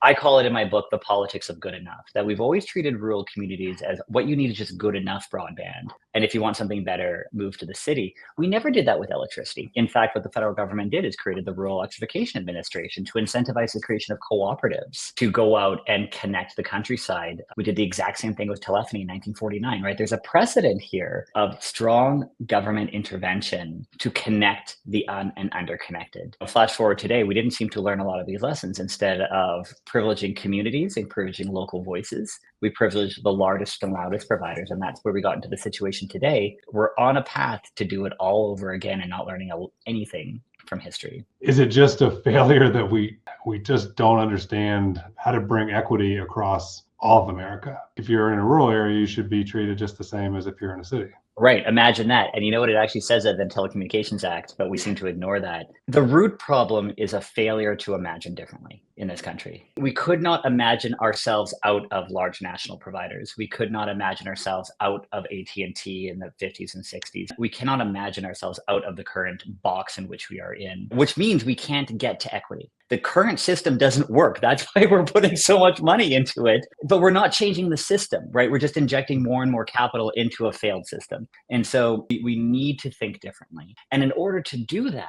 I call it in my book, the politics of good enough, that we've always treated rural communities as what you need is just good enough broadband. And if you want something better, move to the city. We never did that with electricity. In fact, what the federal government did is created the Rural Electrification Administration to incentivize the creation of cooperatives to go out and connect the countryside. We did the exact same thing with telephony in 1949, right? There's a precedent here of strong government intervention to connect the un and underconnected. Flash forward today, we didn't seem to learn a lot of these lessons. Instead of privileging communities and privileging local voices, we privilege the largest and loudest providers. And that's where we got into the situation today. We're on a path to do it all over again and not learning anything from history. Is it just a failure that we just don't understand how to bring equity across all of America? If you're in a rural area, you should be treated just the same as if you're in a city. Right. Imagine that. And you know what it actually says in the Telecommunications Act, but we seem to ignore that. The root problem is a failure to imagine differently in this country. We could not imagine ourselves out of large national providers. We could not imagine ourselves out of AT&T in the 50s and 60s. We cannot imagine ourselves out of the current box in which we are in, which means we can't get to equity. The current system doesn't work. That's why we're putting so much money into it, but we're not changing the system, right? We're just injecting more and more capital into a failed system. And so we need to think differently. And in order to do that,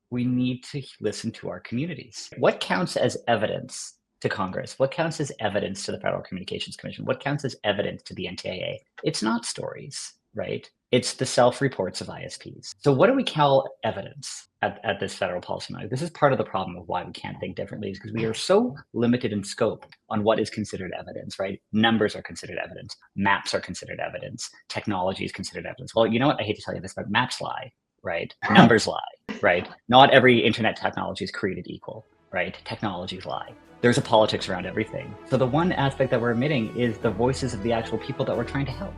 we need to listen to our communities. What counts as evidence to Congress? What counts as evidence to the Federal Communications Commission? What counts as evidence to the NTIA? It's not stories, right? It's the self-reports of ISPs. So what do we call evidence at this federal policy matter? This is part of the problem of why we can't think differently, is because we are so limited in scope on what is considered evidence, right? Numbers are considered evidence. Maps are considered evidence. Technology is considered evidence. Well, you know what? I hate to tell you this, but maps lie, right? Numbers lie, right? Not every internet technology is created equal, right? Technologies lie. There's a politics around everything. So the one aspect that we're omitting is the voices of the actual people that we're trying to help.